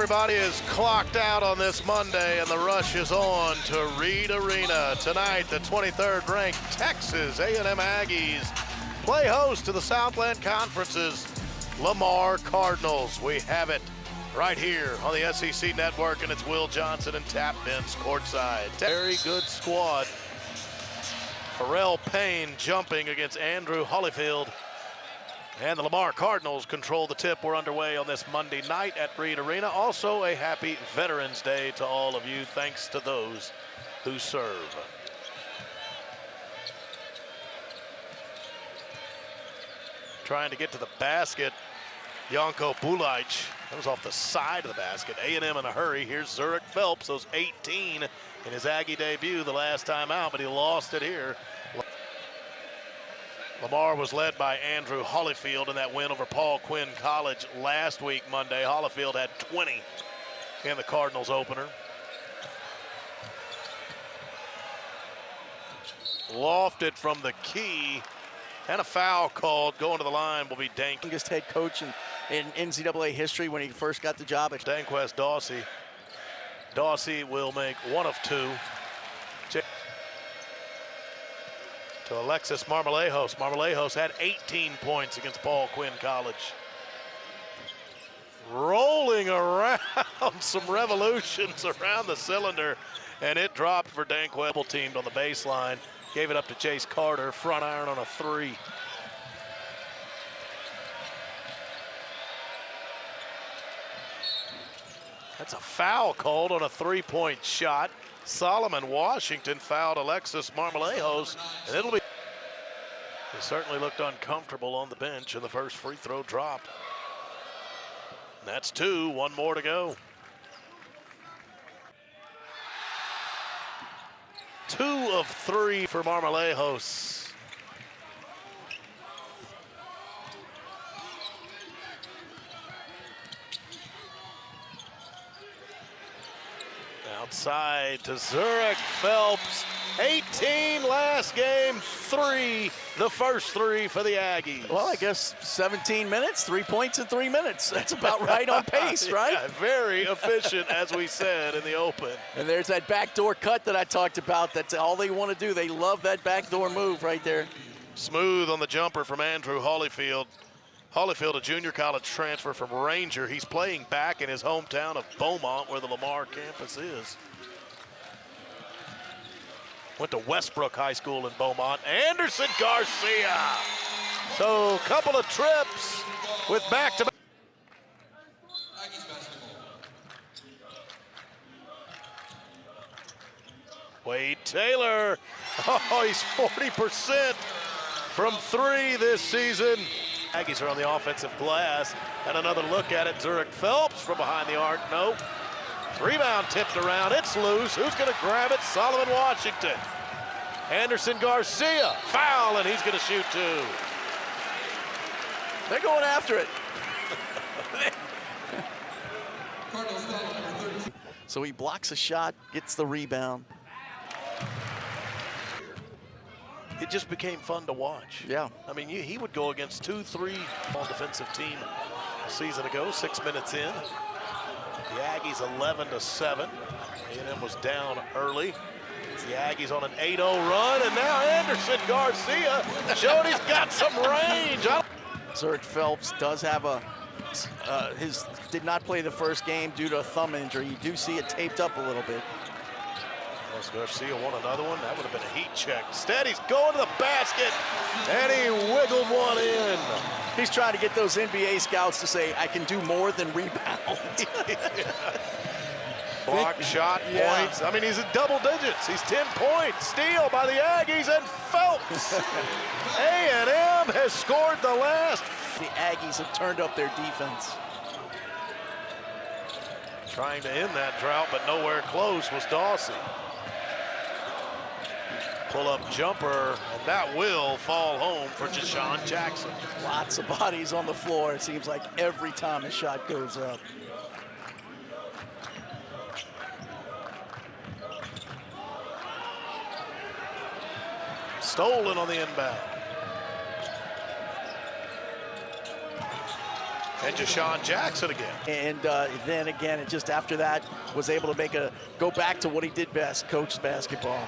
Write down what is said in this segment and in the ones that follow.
Everybody is clocked out on this Monday, and the rush is on to Reed Arena. Tonight, the 23rd ranked Texas A&M Aggies play host to the Southland Conference's Lamar Cardinals. We have it right here on the SEC Network, and it's Will Johnson and Tap Vince courtside. Very good squad. Pharrell Payne jumping against Andrew Holyfield. And the Lamar Cardinals control the tip. We're underway on this Monday night at Reed Arena. Also a happy Veterans Day to all of you. Thanks to those who serve. Trying to get to the basket. Janko Bulic. That was off the side of the basket. A&M in a hurry. Here's Zurich Phelps. Those 18 in his Aggie debut the last time out, but he lost it here. Lamar was led by Andrew Holyfield in that win over Paul Quinn College last week, Monday. Holyfield had 20 in the Cardinals opener. Lofted from the key, and a foul called. Going to the line will be Dank. Youngest head coach in NCAA history when he first got the job at Danquest Dawsey. Dawsey will make one of two. To Alexis Marmolejos. Marmolejos had 18 points against Paul Quinn College. Rolling around, some revolutions around the cylinder, and it dropped for Danquest. Double teamed on the baseline. Gave it up to Chase Carter, front iron on a three. That's a foul called on a three-point shot. Solomon Washington fouled Alexis Marmolejos, and it'll be. He certainly looked uncomfortable on the bench, and the first free throw dropped. And that's two, one more to go. 2 of 3 for Marmolejos. Outside to Zurich Phelps. 18 last game, 3, the first 3 for the Aggies. Well, I guess 17 minutes, 3 points in 3 minutes. That's about right on pace, right? Yeah, very efficient, as we said in the open. And there's that backdoor cut that I talked about. That's all they want to do. They love that backdoor move right there. Smooth on the jumper from Andrew Holyfield. Holyfield, a junior college transfer from Ranger. He's playing back in his hometown of Beaumont, where the Lamar campus is. Went to Westbrook High School in Beaumont. Anderson Garcia. So a couple of trips with back-to-back. Wade Taylor. Oh, he's 40% from 3 this season. Aggies are on the offensive glass. And another look at it. Zurich Phelps from behind the arc. Nope. Rebound tipped around. It's loose. Who's going to grab it? Solomon Washington. Anderson Garcia. Foul, and he's going to shoot 2. They're going after it. So he blocks a shot, gets the rebound. It just became fun to watch. Yeah. I mean, he would go against 2-3 all defensive team a season ago, 6 minutes in. The Aggies 11-7. A&M was down early. It's the Aggies on an 8-0 run, and now Anderson Garcia showed he's got some range. Zurich Phelps does have did not play the first game due to a thumb injury. You do see it taped up a little bit. Unless Garcia won another one, that would have been a heat check. Instead, he's going to the basket, and he wiggled one in. He's trying to get those NBA scouts to say, I can do more than rebound. Block, shot, points. I mean, he's in double digits. He's 10 points. Steal by the Aggies, and Phelps. A&M has scored the last. The Aggies have turned up their defense. Trying to end that drought, but nowhere close was Dawsey. Pull-up jumper, and that will fall home for Jashawn Jackson. Lots of bodies on the floor, it seems like every time a shot goes up. Stolen on the inbound. And Deshaun Jackson again. And then again, just after that, was able to go back to what he did best, coach basketball.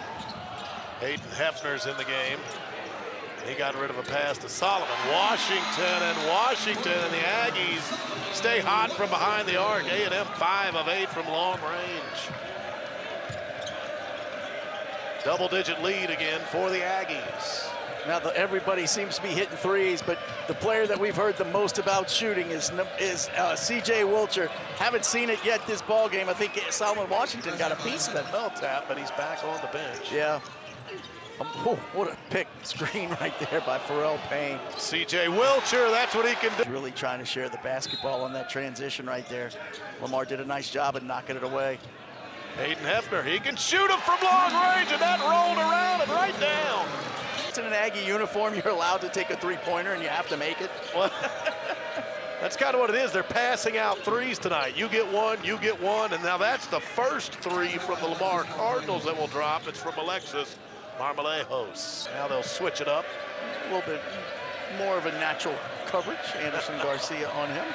Hayden Hefner's in the game. He got rid of a pass to Solomon. Washington, and the Aggies stay hot from behind the arc. A&M 5 of 8 from long range. Double-digit lead again for the Aggies. Now everybody seems to be hitting threes, but the player that we've heard the most about shooting is C.J. Wilcher. Haven't seen it yet this ball game. I think Solomon Washington got a piece of that bell tap, but he's back on the bench. Yeah. Oh, what a pick screen right there by Pharrell Payne. C.J. Wilcher, that's what he can do. Really trying to share the basketball on that transition right there. Lamar did a nice job of knocking it away. Hayden Hefner, he can shoot him from long range, and that rolled around and right down. In an Aggie uniform, you're allowed to take a three-pointer and you have to make it. Well, that's kind of what it is. They're passing out threes tonight. You get one, and now that's the first three from the Lamar Cardinals that will drop. It's from Alexis Marmolejos. Now they'll switch it up. A little bit more of a natural coverage. Anderson Garcia on him.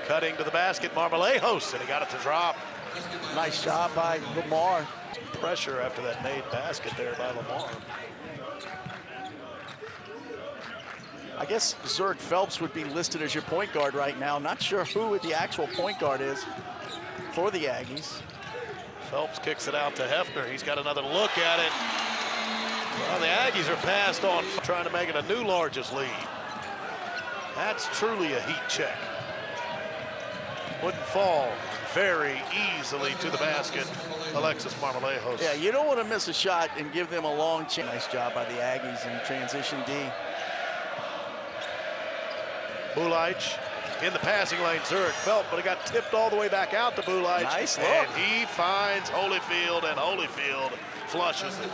Cutting to the basket, Marmolejos, and he got it to drop. Nice job by Lamar. Pressure after that made basket there by Lamar. I guess Zurk Phelps would be listed as your point guard right now. Not sure who the actual point guard is for the Aggies. Phelps kicks it out to Hefner. He's got another look at it. Well, the Aggies are passed on, trying to make it a new largest lead. That's truly a heat check. Wouldn't fall very easily to the basket. Alexis Marmolejos. Yeah, you don't want to miss a shot and give them a long chance. Nice job by the Aggies in transition D. Bulic in the passing lane, Zurich felt, but it got tipped all the way back out to Bulic. Nice look. And he finds Holyfield, and Holyfield flushes it.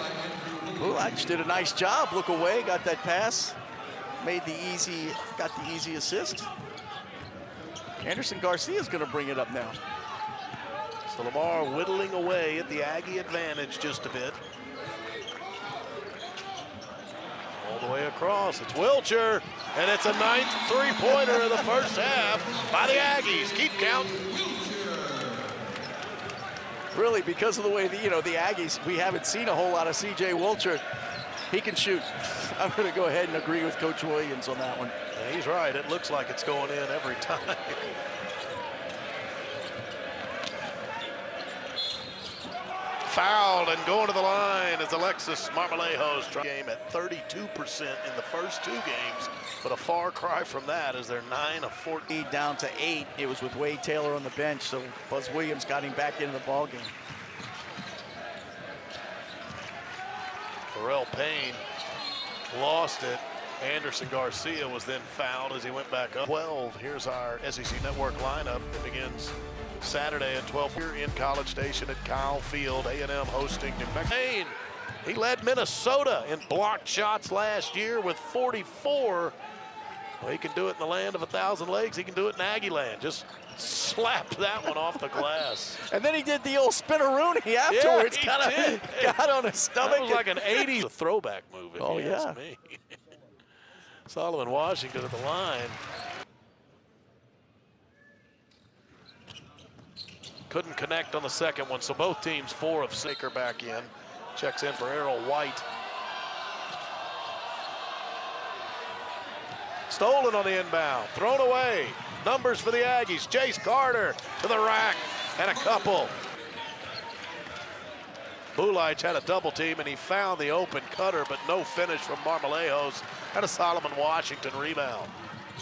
Bulic did a nice job. Look away, got that pass. Got the easy assist. Anderson Garcia is going to bring it up now. So Lamar whittling away at the Aggie advantage just a bit. All the way across, it's Wilcher, and it's a 9th three-pointer in the first half by the Aggies. Keep counting. Really, because of the way the Aggies, we haven't seen a whole lot of C.J. Wilcher. He can shoot. I'm going to go ahead and agree with Coach Williams on that one. Yeah, he's right. It looks like it's going in every time. Fouled and going to the line is Alexis Marmolejos. Game at 32% in the first 2 games, but a far cry from that as they're 9 of 14. Down to 8. It was with Wade Taylor on the bench, so Buzz Williams got him back into the ball game. Pharrell Payne lost it. Anderson Garcia was then fouled as he went back up. 12, here's our SEC Network lineup. It begins Saturday at 12 here in College Station at Kyle Field. A&M hosting New Mexico. Payne, he led Minnesota in blocked shots last year with 44. Well, he can do it in the land of 1,000 lakes. He can do it in Aggie land. Just slapped that one off the glass. And then he did the old spinneroonie afterwards. Yeah, got on his stomach. That was like an 80s throwback move, if you ask me. Solomon Washington at the line. Couldn't connect on the second one, so both teams 4 of 6 are back in. Checks in for Errol White. Stolen on the inbound, thrown away. Numbers for the Aggies. Chase Carter to the rack, and a couple. Bulic had a double team, and he found the open cutter, but no finish from Marmolejos. And a Solomon Washington rebound.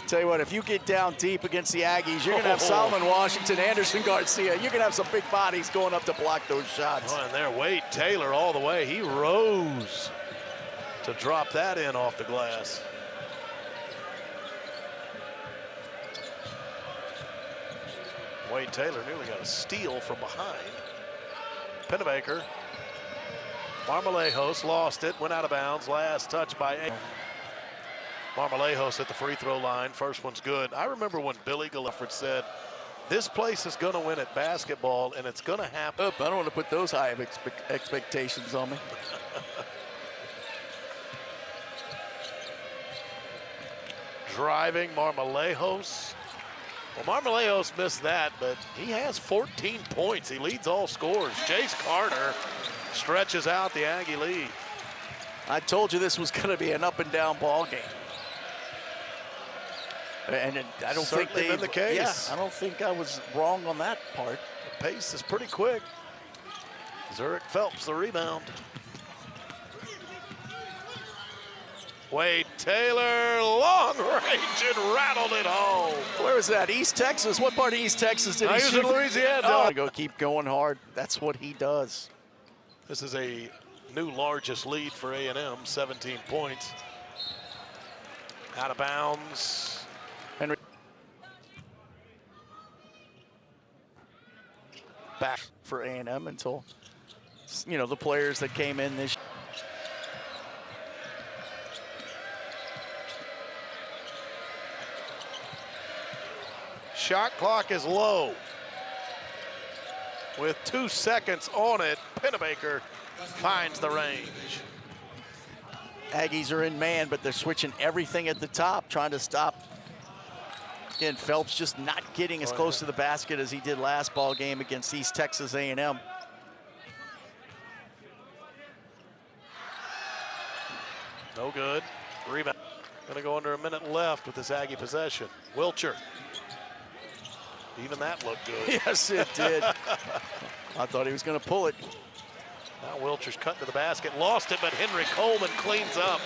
Tell you what, if you get down deep against the Aggies, you're going to have Solomon Washington, Anderson Garcia. You're going to have some big bodies going up to block those shots. Oh, and there, Wade Taylor all the way. He rose to drop that in off the glass. Wade Taylor nearly got a steal from behind. Pennebaker. Marmolejos lost it, went out of bounds. Last touch by Marmolejos at the free throw line. First one's good. I remember when Billy Gillespie said, this place is going to win at basketball, and it's going to happen. I don't want to put those high of expectations on me. driving Marmolejos. Well, Marmolejos missed that, but he has 14 points. He leads all scorers. Jace Carter stretches out the Aggie lead. I told you this was going to be an up-and-down ball game. And I don't think Certainly been the case. Yeah, I don't think I was wrong on that part. The pace is pretty quick. Zurich Phelps the rebound. Wade Taylor, long range, and rattled it home. Where was that? East Texas? What part of East Texas did he was shoot? in Louisiana. Oh, keep going hard. That's what he does. This is a new largest lead for A&M, 17 points. Out of bounds. Henry. Back for A&M until, you know, the players that came in this. Shot clock is low. With 2 seconds on it, Pennebaker finds the range. Aggies are in man, but they're switching everything at the top, trying to stop. Again, Phelps just not getting as close to the basket as he did last ball game against East Texas A&M. No good. Rebound. Gonna go under a minute left with this Aggie possession. Wilcher. Even that looked good. Yes, it did. I thought he was gonna pull it. Now Wilcher's cut to the basket, lost it, but Henry Coleman cleans up.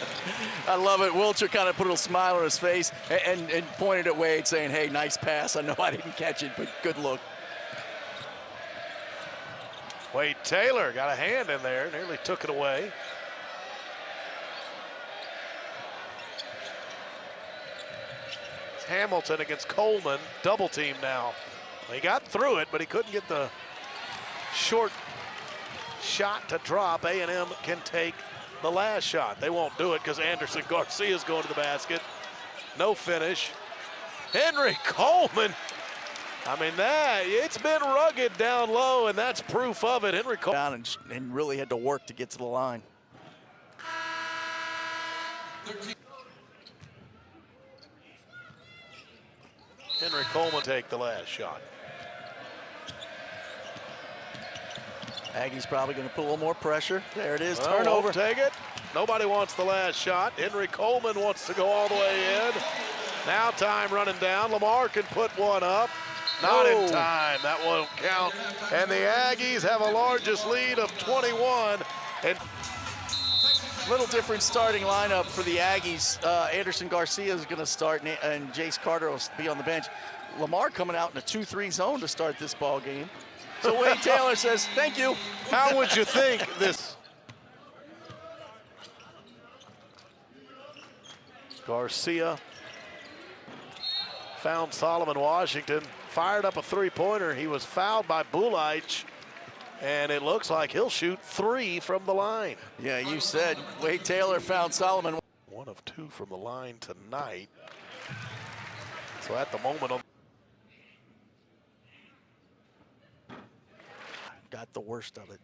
I love it. Wilcher kind of put a little smile on his face and pointed at Wade saying, hey, nice pass. I know I didn't catch it, but good look. Wade Taylor got a hand in there, nearly took it away. It's Hamilton against Coleman, double team now. He got through it, but he couldn't get the short shot to drop. A&M can take the last shot. They won't do it because Anderson Garcia's going to the basket. No finish. Henry Coleman. I mean, it's been rugged down low, and that's proof of it. Henry Coleman. Down and really had to work to get to the line. Henry Coleman take the last shot. Aggie's probably going to put a little more pressure. There it is, Well, turnover. won't take it. Nobody wants the last shot. Henry Coleman wants to go all the way in. Now time running down. Lamar can put one up. Not in time. That won't count. And the Aggies have a largest lead of 21. And little different starting lineup for the Aggies. Anderson Garcia is going to start, and Jace Carter will be on the bench. Lamar coming out in a 2-3 zone to start this ball game. So Wade Taylor says, thank you. how would you think this? Garcia found Solomon Washington, fired up a three-pointer. He was fouled by Bulich, and it looks like he'll shoot 3 from the line. Yeah, you said Wade Taylor found Solomon. 1 of 2 from the line tonight. So at the moment, got the worst of it.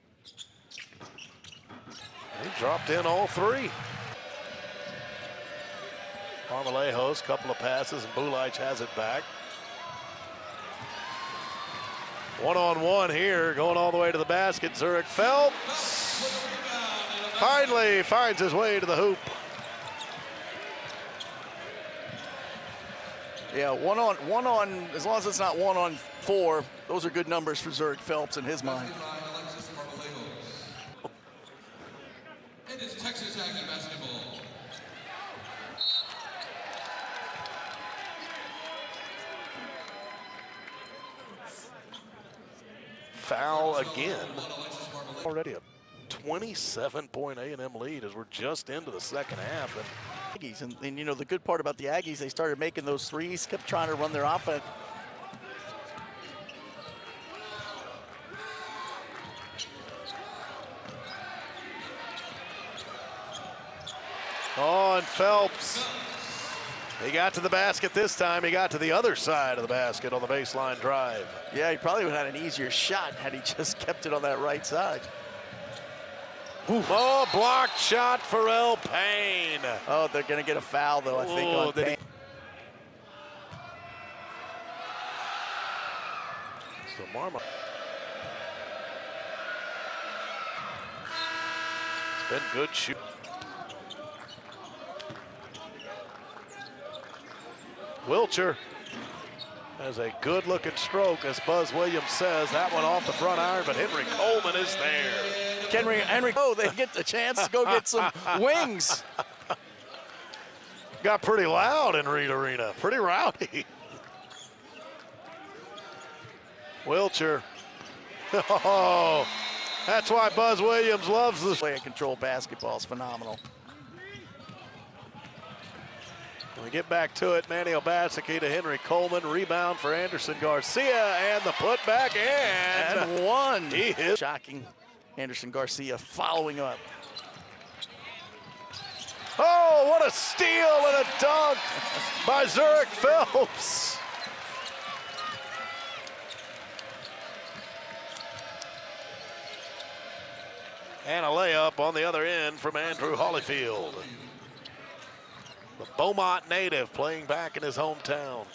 he dropped in all 3. Marmolejos, couple of passes, and Bulich has it back. One-on-one here, going all the way to the basket. Zurich Phelps finally finds his way to the hoop. Yeah, one on, as long as it's not 1-on-4, those are good numbers for Zurich Phelps in his mind. It is Texas Aggie basketball. Foul again. Already a 27-point A&M lead as we're just into the second half. And you know, the good part about the Aggies, they started making those threes, kept trying to run their offense. Oh, and Phelps. He got to the basket this time. He got to the other side of the basket on the baseline drive. Yeah, he probably would have had an easier shot had he just kept it on that right side. Oh, blocked shot for Payne. Oh, they're going to get a foul, though, I think, on Payne. Lamar. It's been good shoot. Wilcher has a good-looking stroke, as Buzz Williams says. That one off the front iron, but Henry Coleman is there. They get the chance to go get some wings. Got pretty loud in Reed Arena, pretty rowdy. Wilcher. Oh, that's why Buzz Williams loves this. Play and control basketball is phenomenal. When we get back to it, Manny Obaseki to Henry Coleman. Rebound for Anderson Garcia, and the putback, and one. He hit. Shocking. Anderson Garcia following up. Oh, what a steal and a dunk by Zurich Phelps. And a layup on the other end from Andrew Holyfield. The Beaumont native playing back in his hometown.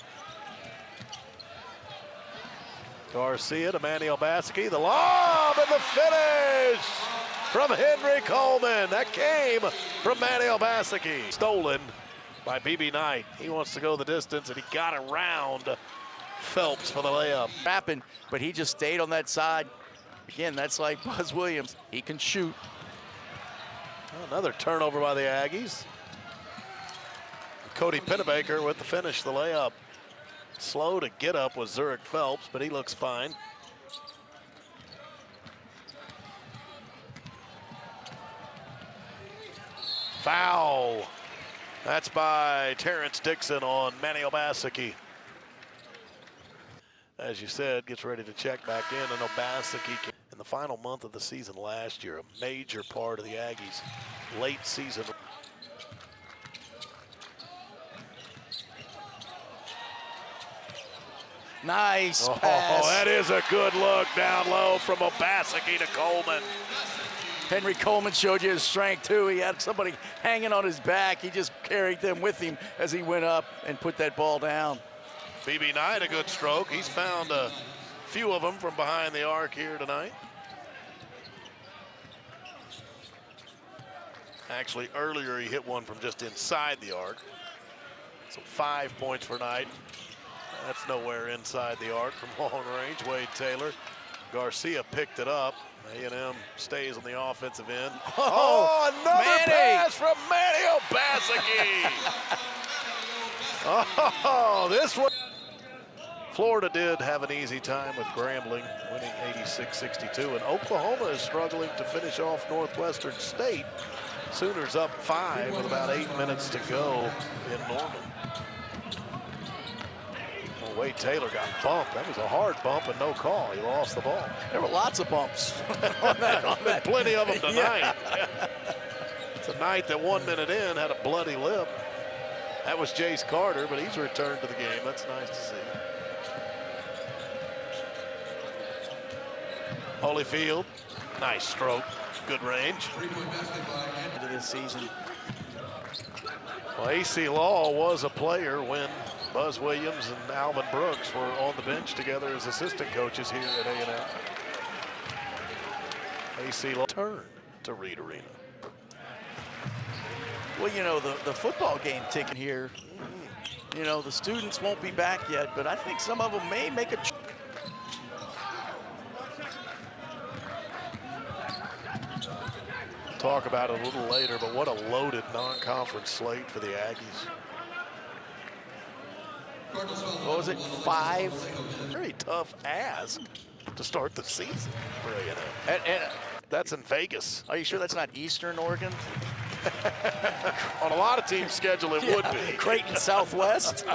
Garcia to Manny Obaseki. The lob and the finish from Henry Coleman. That came from Manny Obaseki. Stolen by BB Knight. He wants to go the distance, and he got around Phelps for the layup. Rapping, but he just stayed on that side. Again, that's like Buzz Williams. He can shoot. Another turnover by the Aggies. Cody Pennebaker with the finish, the layup. Slow to get up was Zurich Phelps, but he looks fine. Foul. That's by Terrence Dixon on Manny Obaseki. As you said, gets ready to check back in, and Obaseki in the final month of the season last year, a major part of the Aggies' late season. Nice pass. Oh, that is a good look down low from Obaseki to Coleman. Henry Coleman showed you his strength too. He had somebody hanging on his back. He just carried them with him as he went up and put that ball down. BB Knight, a good stroke. He's found a few of them from behind the arc here tonight. Actually, earlier he hit one from just inside the arc. So 5 points for Knight. That's nowhere inside the arc from long range. Wade Taylor. Garcia picked it up. A&M stays on the offensive end. Oh, another pass from Manny Obaseki. Oh, this one. Florida did have an easy time with Grambling, winning 86-62, and Oklahoma is struggling to finish off Northwestern State. Sooners up 5 with about 8 minutes to go in Norman. Well, Wade Taylor got bumped. That was a hard bump and no call. He lost the ball. There were lots of bumps on that. Plenty of them tonight. Yeah. It's a night that 1 minute in had a bloody lip. That was Jace Carter, but he's returned to the game. That's nice to see. Holyfield, nice stroke, good range. Into this season. Well, AC Law was a player when Buzz Williams and Alvin Brooks were on the bench together as assistant coaches here at A&M. AC Law turned to Reed Arena. Well, you know, the football game ticking here. You know, the students won't be back yet, but I think some of them may make a Talk about it a little later, but what a loaded non-conference slate for the Aggies. what was it, 5? Very tough ask to start the season for A&M. And That's in Vegas. are you sure that's not Eastern Oregon? On a lot of teams' schedule, it would be. Creighton Southwest.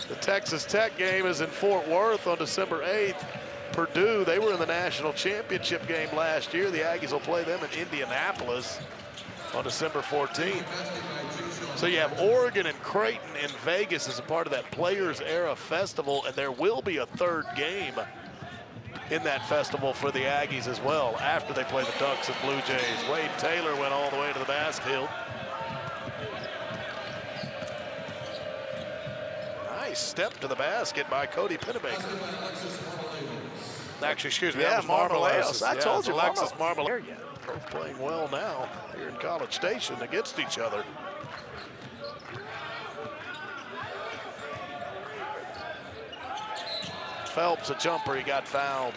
The Texas Tech game is in Fort Worth on December 8th. Purdue, they were in the national championship game last year. The Aggies will play them in Indianapolis on December 14th. So you have Oregon and Creighton in Vegas as a part of that Players Era Festival, and there will be a third game in that festival for the Aggies as well after they play the Ducks and Blue Jays. Wade Taylor went all the way to the basket. Nice step to the basket by Cody Pennebaker. Actually, excuse me, Yeah, that was Marmoleos. I told you, Alexis Marmoleos. Marmoleos. Both playing well now here in College Station against each other. Phelps, a jumper, he got fouled.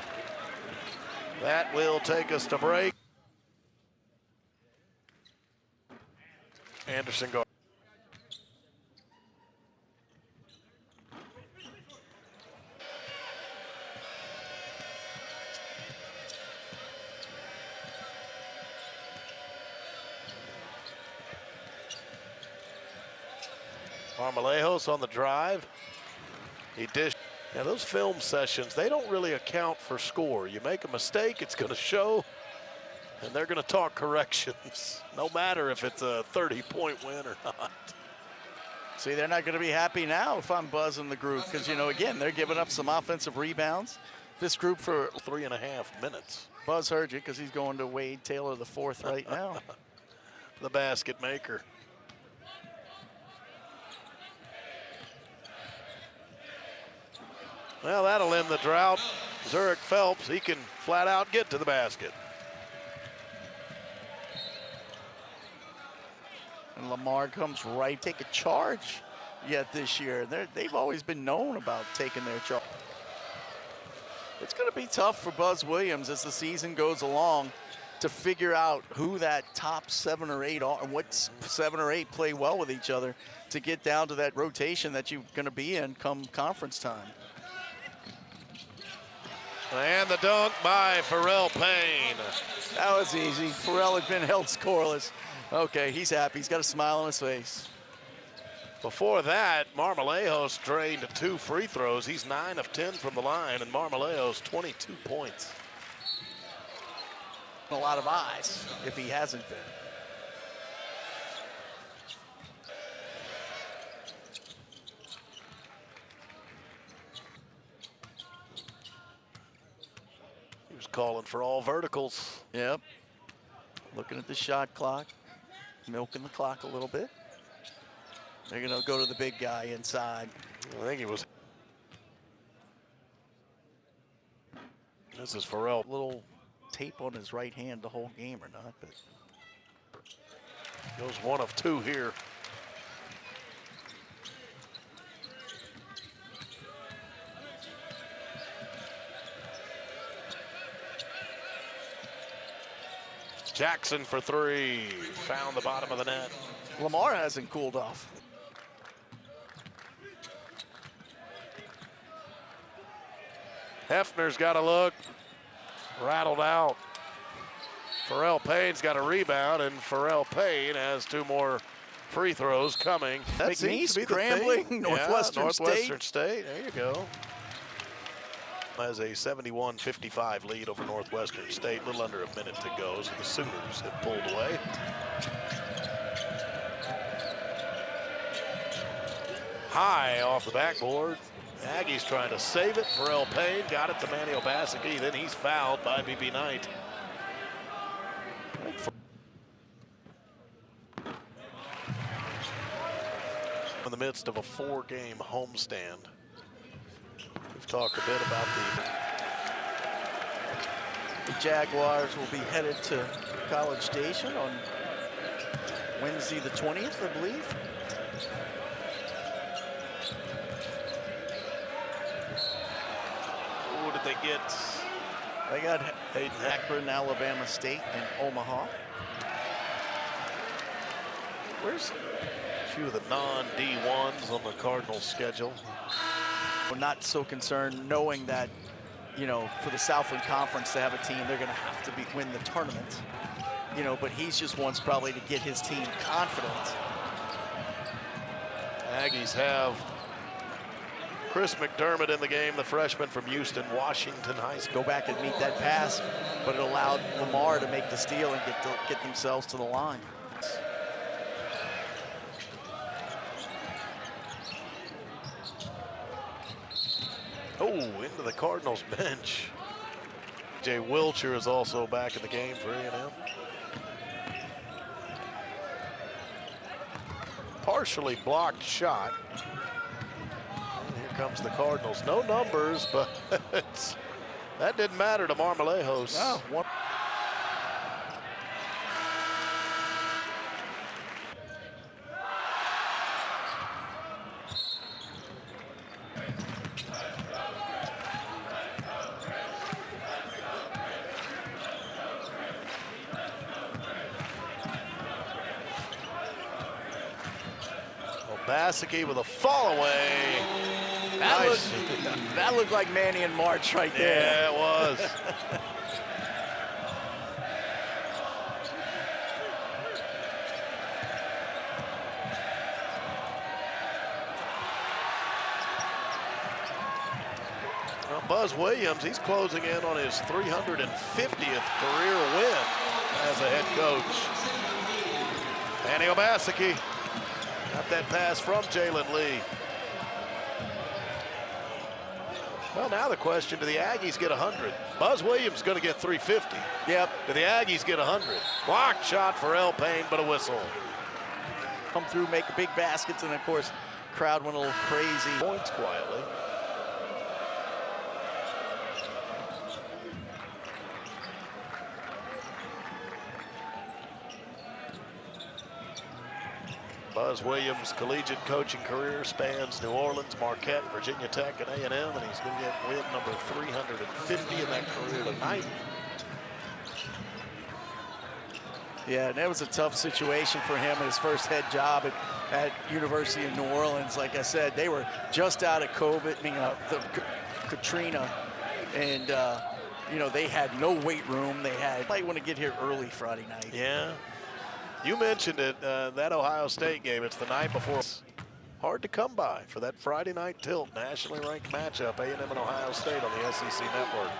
That will take us to break. Anderson Garcia. Marmoleos on the drive. He dished. Yeah, those film sessions, they don't really account for score. You make a mistake, it's going to show, and they're going to talk corrections, no matter if it's a 30-point win or not. See, they're not going to be happy now if I'm buzzing the group because, you know, again, they're giving up some offensive rebounds. This group for 3.5 minutes. Buzz heard you because he's going to Wade Taylor the fourth right now. The basket maker. Well, that'll end the drought. Zurich Phelps, he can flat out get to the basket. And Lamar comes right, take a charge yet this year. They've always been known about taking their charge. It's going to be tough for Buzz Williams as the season goes along to figure out who that top 7 or 8 are and what 7 or 8 play well with each other to get down to that rotation that you're going to be in come conference time. And the dunk by Pharrell Payne. That was easy. Pharrell had been held scoreless. Okay, he's happy. He's got a smile on his face. Before that, Marmoleos drained 2 free throws. He's 9 of 10 from the line, and Marmoleos 22 points. A lot of eyes if he hasn't been. He was calling for all verticals. Yep. Looking at the shot clock, milking the clock a little bit. They're going to go to the big guy inside. I think he was. This is Pharrell. Little tape on his right hand the whole game or not, but Goes 1 of 2 here. Jackson for 3. Found the bottom of the net. Lamar hasn't cooled off. Hefner's got a look. Rattled out. Pharrell Payne's got a rebound, and Pharrell Payne has 2 more free throws coming. That seems to be scrambling. The thing. Northwestern State. There you go. Has a 71-55 lead over Northwestern State. A little under a minute to go, so the Sooners have pulled away. High off the backboard. Aggies trying to save it. Pharrell Payne got it to Manny Obaseki. Then he's fouled by B.B. Knight. In the midst of a 4-game homestand. We've talked a bit about The Jaguars will be headed to College Station on Wednesday the 20th, I believe. Who did they get? They got Akron, Alabama State, and Omaha. Where's A few of the non-D1s on the Cardinals schedule. We're not so concerned knowing that, you know, for the Southland Conference to have a team, they're going to have to win the tournament. You know, but he's just wants probably to get his team confident. Aggies have Chris McDermott in the game, the freshman from Houston, Washington High School. Go back and meet that pass, but it allowed Lamar to make the steal and get themselves to the line. Oh, into the Cardinals bench. Jay Wilcher is also back in the game for A&M. Partially blocked shot. comes the Cardinals. No numbers, but that didn't matter to Marmolejos. Oh, one. Bassicki with a fall away. That looked like Manny and March right there. Yeah, it was. Well, Buzz Williams, he's closing in on his 350th career win as a head coach. Manny Bassicki. Got that pass from Jalen Lee. Well, now the question, do the Aggies get 100? Buzz Williams going to get 350. Yep. Do the Aggies get 100? Blocked shot for El Payne, but a whistle. Come through, make big baskets, and of course, crowd went a little crazy. Points quietly. Buzz Williams' collegiate coaching career spans New Orleans, Marquette, Virginia Tech, and A&M, and he's going to get win number 350 in that career tonight. Yeah, and that was a tough situation for him in his first head job at University of New Orleans. Like I said, they were just out of COVID, the Katrina, and you know, they had no weight room. They might want to get here early Friday night. Yeah. You mentioned it, that Ohio State game. It's the night before. Hard to come by for that Friday night tilt, nationally ranked matchup, A&M and Ohio State on the SEC Network.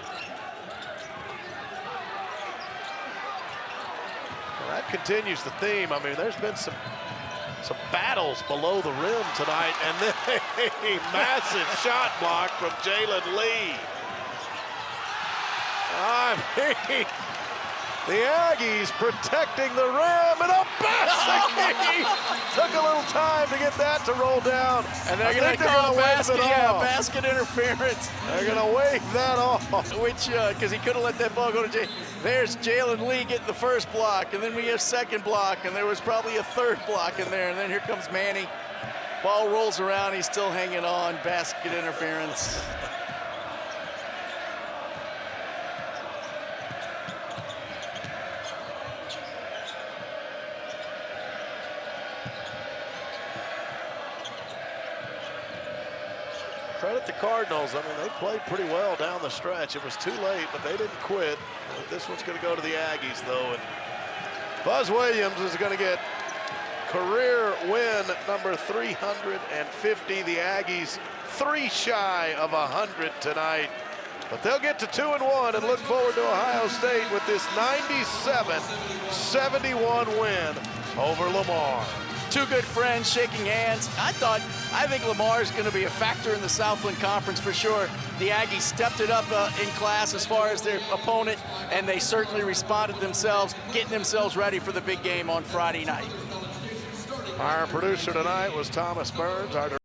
Well, that continues the theme. I mean, there's been some battles below the rim tonight, and then a massive shot block from Jalen Lee. I mean, the Aggies protecting the rim, and Bassicki took a little time to get that to roll down. And they're going to call basket interference. They're going to wave that off. Which, because he couldn't let that ball go to Jay. There's Jalen Lee getting the first block, and then we have second block, and there was probably a third block in there, and then here comes Manny. Ball rolls around, he's still hanging on, basket interference. Credit the Cardinals. I mean, they played pretty well down the stretch. It was too late, but they didn't quit. This one's going to go to the Aggies, though. And Buzz Williams is going to get career win number 350. The Aggies 3 shy of 100 tonight. But they'll get to 2-1 and look forward to Ohio State with this 97-71 win over Lamar. Two good friends shaking hands. I think Lamar's going to be a factor in the Southland Conference for sure. The Aggies stepped it up in class as far as their opponent, and they certainly responded themselves, getting themselves ready for the big game on Friday night. Our producer tonight was Thomas Burns. Our